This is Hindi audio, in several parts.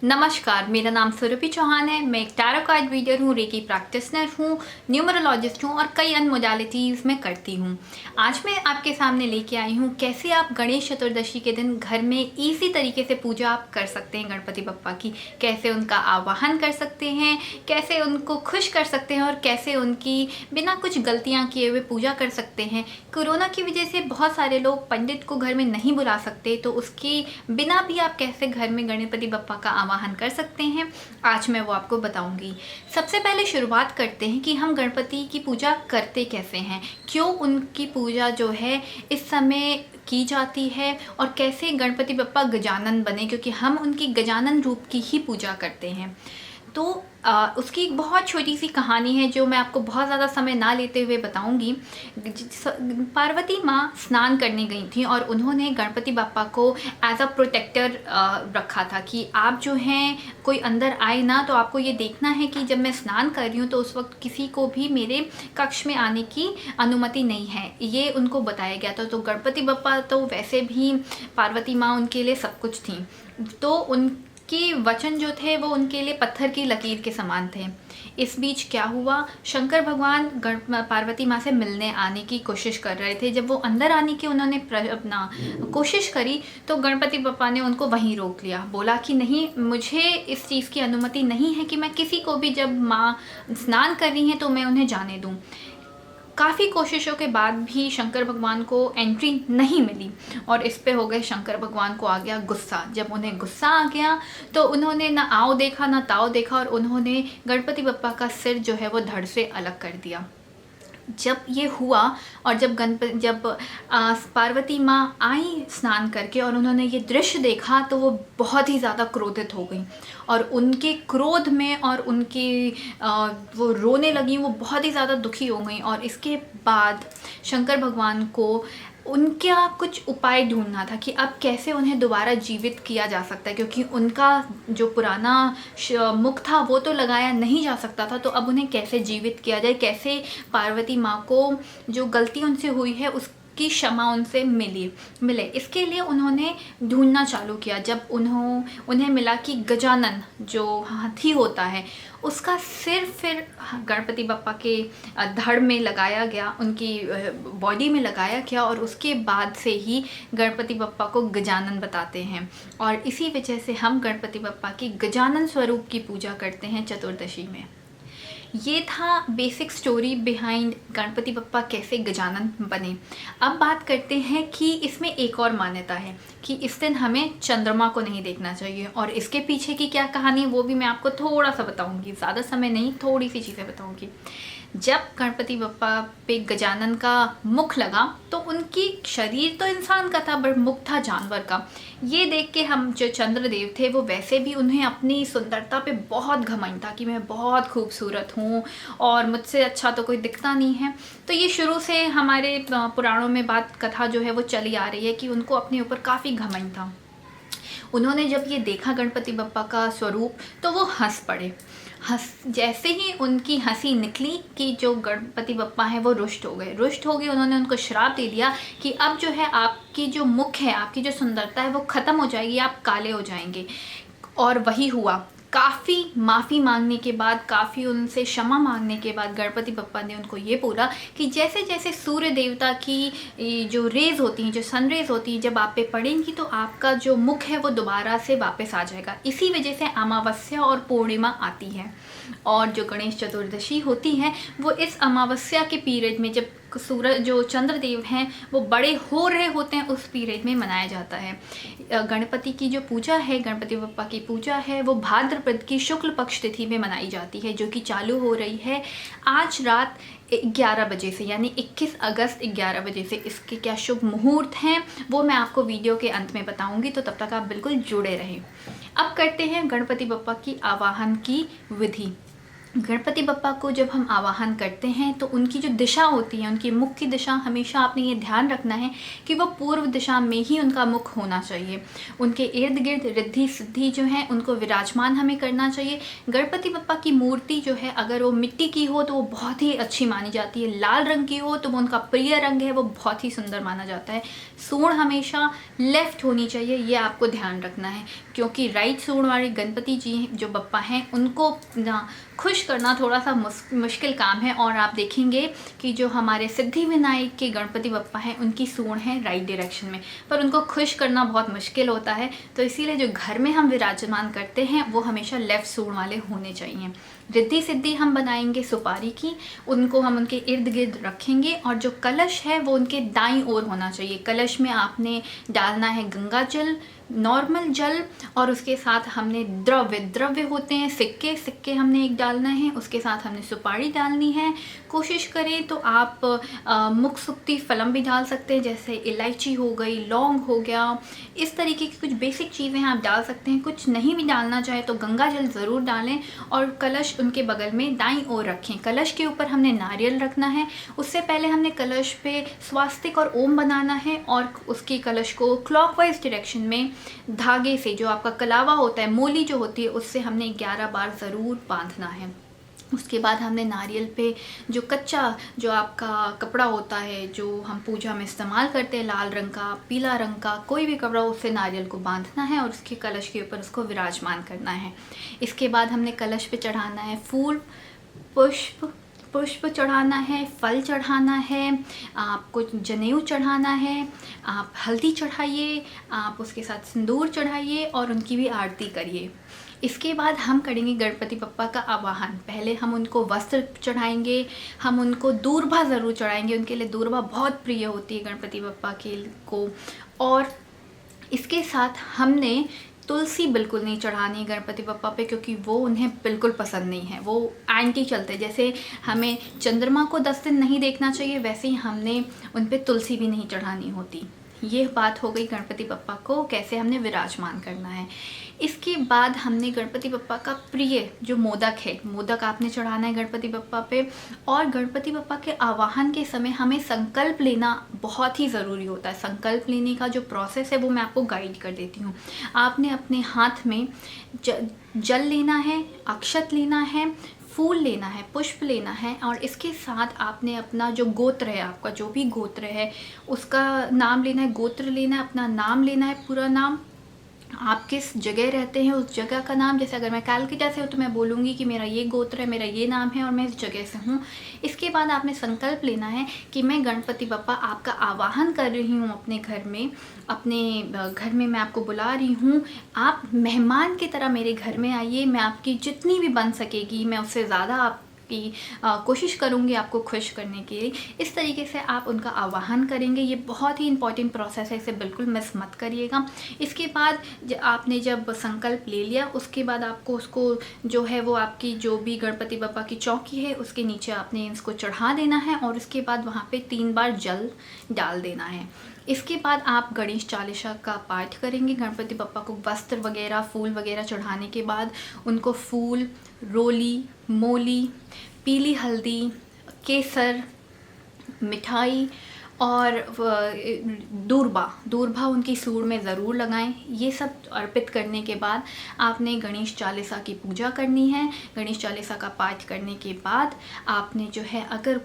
नमस्कार, मेरा नाम सुरभि चौहान है। मैं एक टैरो कार्ड रीडर हूँ, रेकी प्रैक्टिशनर हूँ, न्यूमरोलॉजिस्ट हूँ और कई अन्य मोडालिटीज़ में करती हूँ। आज मैं आपके सामने लेके आई हूँ कैसे आप गणेश चतुर्दशी के दिन घर में इजी तरीके से पूजा आप कर सकते हैं गणपति बप्पा की। कैसे उनका आवाहन कर सकते हैं, कैसे उनको खुश कर सकते हैं और कैसे उनकी बिना कुछ गलतियाँ किए हुए पूजा कर सकते हैं। कोरोना की वजह से बहुत सारे लोग पंडित को घर में नहीं बुला सकते, तो उसके बिना भी आप कैसे घर में गणपति बप्पा का आवाहन कर सकते हैं, आज मैं वो आपको बताऊंगी। सबसे पहले शुरुआत करते हैं कि हम गणपति की पूजा करते कैसे हैं, क्यों उनकी पूजा जो है इस समय की जाती है और कैसे गणपति बप्पा गजानन बने, क्योंकि हम उनकी गजानन रूप की ही पूजा करते हैं। तो उसकी एक बहुत छोटी सी कहानी है जो मैं आपको बहुत ज़्यादा समय ना लेते हुए बताऊंगी। पार्वती माँ स्नान करने गई थी और उन्होंने गणपति बाप्पा को एज अ प्रोटेक्टर रखा था कि आप जो हैं कोई अंदर आए ना, तो आपको ये देखना है कि जब मैं स्नान कर रही हूँ तो उस वक्त किसी को भी मेरे कक्ष में आने की अनुमति नहीं है, ये उनको बताया गया था। तो गणपति बप्पा तो वैसे भी पार्वती माँ उनके लिए सब कुछ थी, तो उनके वचन जो थे वो उनके लिए पत्थर की लकीर के समान थे। इस बीच क्या हुआ, शंकर भगवान पार्वती माँ से मिलने आने की कोशिश कर रहे थे। जब वो अंदर आने की उन्होंने अपना कोशिश करी तो गणपति बप्पा ने उनको वहीं रोक लिया, बोला कि नहीं, मुझे इस चीज़ की अनुमति नहीं है कि मैं किसी को भी जब माँ स्नान कर रही हैं तो मैं उन्हें जाने दूँ। काफ़ी कोशिशों के बाद भी शंकर भगवान को एंट्री नहीं मिली और इस पे हो गए शंकर भगवान को आ गया गुस्सा। जब उन्हें गुस्सा आ गया तो उन्होंने ना आओ देखा ना ताओ देखा और उन्होंने गणपति बप्पा का सिर जो है वो धड़ से अलग कर दिया। जब ये हुआ और जब पार्वती माँ आई स्नान करके और उन्होंने ये दृश्य देखा तो वो बहुत ही ज़्यादा क्रोधित हो गई और उनके क्रोध में और उनकी वो रोने लगी, वो बहुत ही ज़्यादा दुखी हो गई। और इसके बाद शंकर भगवान को उनका कुछ उपाय ढूंढना था कि अब कैसे उन्हें दोबारा जीवित किया जा सकता है, क्योंकि उनका जो पुराना मुख था वो तो लगाया नहीं जा सकता था। तो अब उन्हें कैसे जीवित किया जाए, कैसे पार्वती माँ को जो गलती उनसे हुई है उसकी क्षमा उनसे मिले, इसके लिए उन्होंने ढूंढना चालू किया। जब उन्हें मिला कि गजानन जो हाथी होता है उसका सिर फिर गणपति बप्पा के धड़ में लगाया गया, उनकी बॉडी में लगाया गया और उसके बाद से ही गणपति बप्पा को गजानन बताते हैं। और इसी वजह से हम गणपति बप्पा की गजानन स्वरूप की पूजा करते हैं चतुर्दशी में। ये था basic story behind Ganpati Bappa कैसे गजानन बने। अब बात करते हैं कि इसमें एक और मान्यता है कि इस दिन हमें चंद्रमा को नहीं देखना चाहिए, और इसके पीछे की क्या कहानी वो भी मैं आपको थोड़ा सा बताऊंगी, ज़्यादा समय नहीं, थोड़ी सी चीज़ें बताऊंगी। जब गणपति बप्पा पे गजानन का मुख लगा तो उनकी शरीर तो इंसान का था बट मुख था जानवर का। ये देख के हम जो चंद्रदेव थे वो वैसे भी उन्हें अपनी सुंदरता पे बहुत घमंड था कि मैं बहुत खूबसूरत हूँ और मुझसे अच्छा तो कोई दिखता नहीं है। तो ये शुरू से हमारे पुराणों में बात कथा जो है वो चली आ रही है कि उनको अपने ऊपर काफ़ी घमंड था। उन्होंने जब ये देखा गणपति बप्पा का स्वरूप तो वो हंस पड़े। जैसे ही उनकी हंसी निकली कि जो गणपति बप्पा हैं वो रुष्ट हो गए। उन्होंने उनको श्राप दे दिया कि अब जो है आपकी जो मुख है, आपकी जो सुंदरता है वो ख़त्म हो जाएगी, आप काले हो जाएंगे। और वही हुआ। काफ़ी माफ़ी मांगने के बाद, काफ़ी उनसे क्षमा मांगने के बाद गणपति बप्पा ने उनको ये बोला कि जैसे जैसे सूर्य देवता की जो रेज़ होती हैं, जो सन रेज़ होती हैं, जब आप पे पड़ेंगी तो आपका जो मुख है वो दोबारा से वापस आ जाएगा। इसी वजह से अमावस्या और पूर्णिमा आती है और जो गणेश चतुर्दशी होती है वो इस अमावस्या के पीरियड में, जब सूरज जो चंद्रदेव हैं वो बड़े हो रहे होते हैं, उस पीरियड में मनाया जाता है। गणपति की जो पूजा है, गणपति बप्पा की पूजा है, वो भाद्रपद की शुक्ल पक्ष तिथि में मनाई जाती है, जो कि चालू हो रही है आज रात 11 बजे से, यानी 21 अगस्त 11 बजे से। इसके क्या शुभ मुहूर्त हैं वो मैं आपको वीडियो के अंत में बताऊंगी, तो तब तक आप बिल्कुल जुड़े रहें। अब करते हैं गणपति बप्पा की आवाहन की विधि। गणपति बप्पा को जब हम आवाहन करते हैं तो उनकी जो दिशा होती है, उनकी मुख की दिशा, हमेशा आपने ये ध्यान रखना है कि वो पूर्व दिशा में ही उनका मुख होना चाहिए। उनके इर्द गिर्द रिद्धि सिद्धि जो है उनको विराजमान हमें करना चाहिए। गणपति बप्पा की मूर्ति जो है अगर वो मिट्टी की हो तो वो बहुत ही अच्छी मानी जाती है, लाल रंग की हो तो वो उनका प्रिय रंग है, वो बहुत ही सुंदर माना जाता है। सूंड हमेशा लेफ्ट होनी चाहिए, ये आपको ध्यान रखना है, क्योंकि राइट सूंड वाले गणपति जी जो बप्पा हैं उनको ना खुश करना थोड़ा सा मुश्किल काम है। और आप देखेंगे कि जो हमारे सिद्धि विनायक के गणपति बप्पा हैं उनकी सूंड है राइट डायरेक्शन में, पर उनको खुश करना बहुत मुश्किल होता है। तो इसीलिए जो घर में हम विराजमान करते हैं वो हमेशा लेफ्ट सूंड वाले होने चाहिए। रिद्धि सिद्धि हम बनाएंगे सुपारी की, उनको हम उनके इर्द गिर्द रखेंगे, और जो कलश है वो उनके दाईं ओर होना चाहिए। कलश में आपने डालना है गंगा जल, नॉर्मल जल, और उसके साथ हमने द्रव्य होते हैं सिक्के हमने एक डालना है, उसके साथ हमने सुपारी डालनी है। कोशिश करें तो आप मुख सुक्ति फलम भी डाल सकते हैं, जैसे इलायची हो गई, लौंग हो गया, इस तरीके की कुछ बेसिक चीज़ें आप डाल सकते हैं। कुछ नहीं भी डालना चाहे तो गंगा जल ज़रूर डालें, और कलश उनके बगल में दाईं ओर रखें। कलश के ऊपर हमने नारियल रखना है। उससे पहले हमने कलश पे स्वास्तिक और ओम बनाना है, और उसकी कलश को क्लॉकवाइज डायरेक्शन में धागे से, जो आपका कलावा होता है, मोली जो होती है, उससे हमने 11 बार ज़रूर बांधना है। उसके बाद हमने नारियल पे जो कच्चा जो आपका कपड़ा होता है जो हम पूजा में इस्तेमाल करते हैं, लाल रंग का, पीला रंग का, कोई भी कपड़ा, उससे नारियल को बांधना है और उसके कलश के ऊपर उसको विराजमान करना है। इसके बाद हमने कलश पे चढ़ाना है फूल, पुष्प चढ़ाना है, फल चढ़ाना है, आपको जनेऊ चढ़ाना है, आप हल्दी चढ़ाइए, आप उसके साथ सिंदूर चढ़ाइए और उनकी भी आरती करिए। इसके बाद हम करेंगे गणपति बप्पा का आवाहन। पहले हम उनको वस्त्र चढ़ाएंगे, हम उनको दूर्बा ज़रूर चढ़ाएंगे, उनके लिए दूर्बा बहुत प्रिय होती है गणपति बप्पा को। और इसके साथ हमने तुलसी बिल्कुल नहीं चढ़ानी गणपति बप्पा पे, क्योंकि वो उन्हें बिल्कुल पसंद नहीं है, वो एंटी चलते हैं। जैसे हमें चंद्रमा को 10 दिन नहीं देखना चाहिए, वैसे ही हमने उन पे तुलसी भी नहीं चढ़ानी होती। ये बात हो गई गणपति बप्पा को कैसे हमने विराजमान करना है। इसके बाद हमने गणपति बप्पा का प्रिय जो मोदक है, मोदक आपने चढ़ाना है गणपति बप्पा पे। और गणपति बप्पा के आवाहन के समय हमें संकल्प लेना बहुत ही ज़रूरी होता है। संकल्प लेने का जो प्रोसेस है वो मैं आपको गाइड कर देती हूँ। आपने अपने हाथ में जल लेना है, अक्षत लेना है, फूल लेना है, पुष्प लेना है, और इसके साथ आपने अपना जो गोत्र है, आपका जो भी गोत्र है उसका नाम लेना है, गोत्र लेना है, अपना नाम लेना है, पूरा नाम, आप किस जगह रहते हैं उस जगह का नाम। जैसे अगर मैं कैलकाटा से हूँ तो मैं बोलूँगी कि मेरा ये गोत्र है, मेरा ये नाम है और मैं इस जगह से हूँ। इसके बाद आपने संकल्प लेना है कि मैं गणपति बप्पा आपका आवाहन कर रही हूँ अपने घर में मैं आपको बुला रही हूँ, आप मेहमान की तरह मेरे घर में आइए, मैं आपकी जितनी भी बन सकेगी मैं उससे ज़्यादा आपकी कोशिश करूँगी आपको खुश करने के लिए। इस तरीके से आप उनका आवाहन करेंगे। ये बहुत ही इंपॉर्टेंट प्रोसेस है, इसे बिल्कुल मिस मत करिएगा। इसके बाद आपने जब संकल्प ले लिया, उसके बाद आपको उसको जो है वो आपकी जो भी गणपति बप्पा की चौकी है उसके नीचे आपने इसको चढ़ा देना है, और उसके बाद वहाँ पे 3 बार जल डाल देना है। इसके बाद आप गणेश चालीसा का पाठ करेंगे। गणपति बप्पा को वस्त्र वगैरह, फूल वगैरह चढ़ाने के बाद उनको फूल, रोली, मोली, पीली हल्दी, केसर, मिठाई और दूर्बा उनकी सूंड में ज़रूर लगाएं। ये सब अर्पित करने के बाद आपने गणेश चालीसा की पूजा करनी है। गणेश चालीसा का पाठ करने के बाद आपने जो है, अगर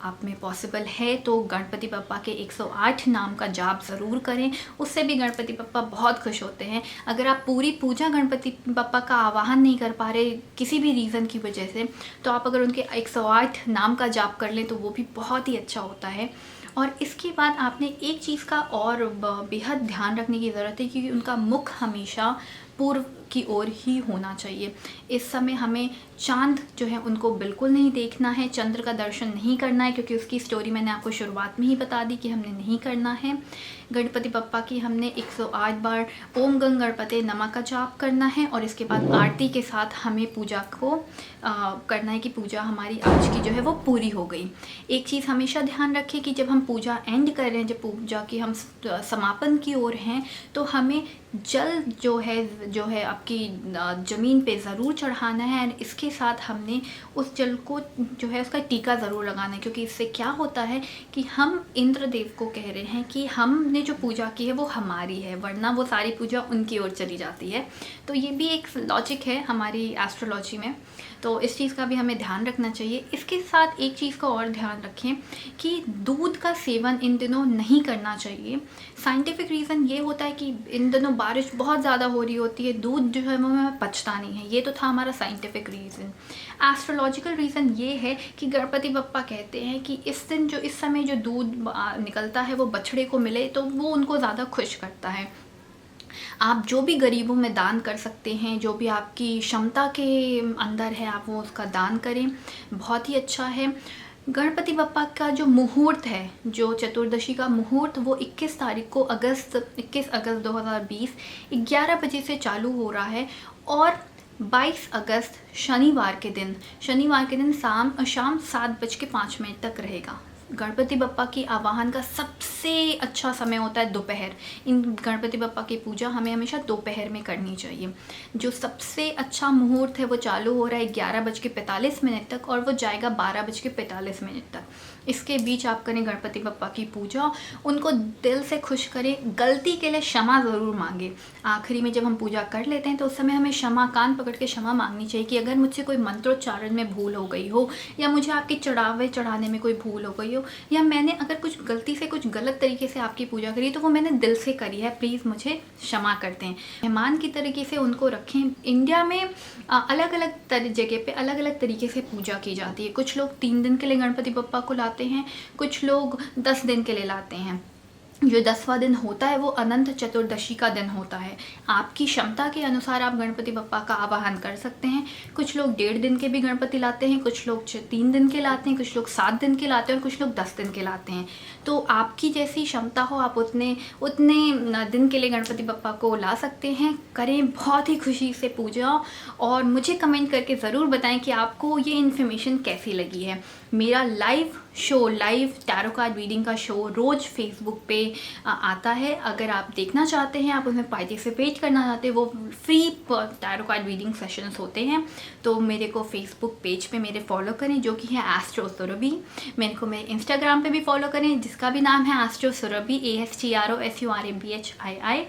आप में पॉसिबल है तो गणपति बप्पा के 108 नाम का जाप ज़रूर करें, उससे भी गणपति बप्पा बहुत खुश होते हैं। अगर आप पूरी पूजा गणपति बप्पा का आवाहन नहीं कर पा रहे किसी भी रीज़न की वजह से, तो आप अगर उनके 108 नाम का जाप कर लें तो वो भी बहुत ही अच्छा होता है। और इसके बाद आपने एक चीज़ का और बेहद ध्यान रखने की ज़रूरत है, क्योंकि उनका मुख हमेशा पूर्व की ओर ही होना चाहिए। इस समय हमें चांद जो है उनको बिल्कुल नहीं देखना है, चंद्र का दर्शन नहीं करना है, क्योंकि उसकी स्टोरी मैंने आपको शुरुआत में ही बता दी कि हमने नहीं करना है। गणपति बप्पा की हमने 108 बार ओम गंग गणपते नमः का जाप करना है, और इसके बाद आरती के साथ हमें पूजा को करना है कि पूजा हमारी आज की जो है वो पूरी हो गई। एक चीज़ हमेशा ध्यान रखें कि जब हम पूजा एंड कर रहे हैं, जब पूजा की हम समापन की ओर हैं, तो हमें जल जो है आपकी ज़मीन पे ज़रूर चढ़ाना है। एंड इसके साथ हमने उस जल को जो है उसका टीका ज़रूर लगाना है, क्योंकि इससे क्या होता है कि हम इंद्रदेव को कह रहे हैं कि हमने जो पूजा की है वो हमारी है, वरना वो सारी पूजा उनकी ओर चली जाती है। तो ये भी एक लॉजिक है हमारी एस्ट्रोलॉजी में, तो इस चीज़ का भी हमें ध्यान रखना चाहिए। इसके साथ एक चीज़ का और ध्यान रखें कि दूध का सेवन इन दिनों नहीं करना चाहिए। साइंटिफिक रीज़न ये होता है कि इन दिनों बारिश बहुत ज़्यादा हो रही होती है, दूध जो है वो हमें पचता नहीं है। ये तो था हमारा साइंटिफिक रीज़न। एस्ट्रोलॉजिकल रीज़न ये है कि गणपति बप्पा कहते हैं कि इस दिन जो इस समय जो दूध निकलता है वो बछड़े को मिले तो वो उनको ज़्यादा खुश करता है। आप जो भी गरीबों में दान कर सकते हैं, जो भी आपकी क्षमता के अंदर है आप वो उसका दान करें, बहुत ही अच्छा है। गणपति बप्पा का जो मुहूर्त है, जो चतुर्दशी का मुहूर्त, वो 21 तारीख को 21 अगस्त 2020 11 बजे से चालू हो रहा है और 22 अगस्त शनिवार के दिन शाम 7:05 तक रहेगा। गणपति बप्पा की आवाहन का सबसे अच्छा समय होता है दोपहर। इन गणपति बप्पा की पूजा हमें हमेशा दोपहर में करनी चाहिए। जो सबसे अच्छा मुहूर्त है वो चालू हो रहा है 11:45 तक और वो जाएगा 12:45 तक। इसके बीच आप करें गणपति बप्पा की पूजा, उनको दिल से खुश करें, गलती के लिए क्षमा ज़रूर मांगे। आखिरी में जब हम पूजा कर लेते हैं तो उस समय हमें क्षमा, कान पकड़ के क्षमा मांगनी चाहिए कि अगर मुझसे कोई मंत्रोच्चारण में भूल हो गई हो, या मुझे आपके चढ़ाने में कोई भूल हो गई हो, या मैंने अगर कुछ गलती से कुछ गलत तरीके से आपकी पूजा करी तो वो मैंने दिल से करी है, प्लीज़ मुझे क्षमा कर दें। मेहमान की तरीके से उनको रखें। इंडिया में अलग अलग जगह पे अलग अलग तरीके से पूजा की जाती है। कुछ लोग 3 दिन के लिए गणपति बप्पा को लाते हैं, कुछ लोग 10 दिन के लिए लाते हैं। जो 10वां दिन होता है वो अनंत चतुर्दशी का दिन होता है। आपकी क्षमता के अनुसार आप गणपति बप्पा का आवाहन कर सकते हैं। कुछ लोग 1.5 दिन के भी गणपति लाते हैं, कुछ लोग 3 दिन के लाते हैं, कुछ लोग 7 दिन के लाते हैं और कुछ लोग 10 दिन के लाते हैं। तो आपकी जैसी क्षमता हो आप उतने दिन के लिए गणपति बप्पा को ला सकते हैं। करें बहुत ही खुशी से पूजा और मुझे कमेंट करके ज़रूर बताएं कि आपको ये इन्फॉर्मेशन कैसी लगी है। मेरा लाइव टैरो कार्ड रीडिंग का शो रोज़ फेसबुक पे आता है। अगर आप देखना चाहते हैं, आप उसमें पार्टिसिपेट करना चाहते हैं, वो free tarot card reading sessions होते हैं, तो मेरे को फेसबुक पेज पे मेरे फॉलो करें जो कि है एस्ट्रो सुरभि। मेरे को मेरे इंस्टाग्राम पे भी फॉलो करें जिसका भी नाम है एस्ट्रो सुरभि, ASTROSURABHII।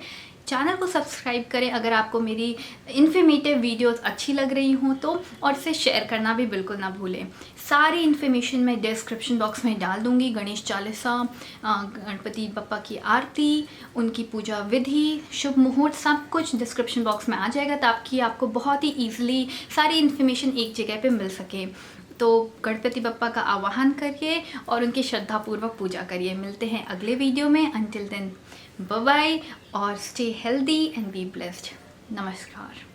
चैनल को सब्सक्राइब करें अगर आपको मेरी इन्फॉर्मेटिव वीडियोस अच्छी लग रही हों तो, और इसे शेयर करना भी बिल्कुल ना भूलें। सारी इन्फॉर्मेशन मैं डिस्क्रिप्शन बॉक्स में डाल दूँगी। गणेश चालीसा, गणपति बप्पा की आरती, उनकी पूजा विधि, शुभ मुहूर्त, सब कुछ डिस्क्रिप्शन बॉक्स में आ जाएगा ताकि आपको बहुत ही ईजिली सारी इन्फॉर्मेशन एक जगह पे मिल सके। तो गणपति बप्पा का आवाहन करिए और उनकी श्रद्धापूर्वक पूजा करिए। मिलते हैं अगले वीडियो में। अंटिल देन बाय बाय और stay healthy and be blessed. नमस्कार।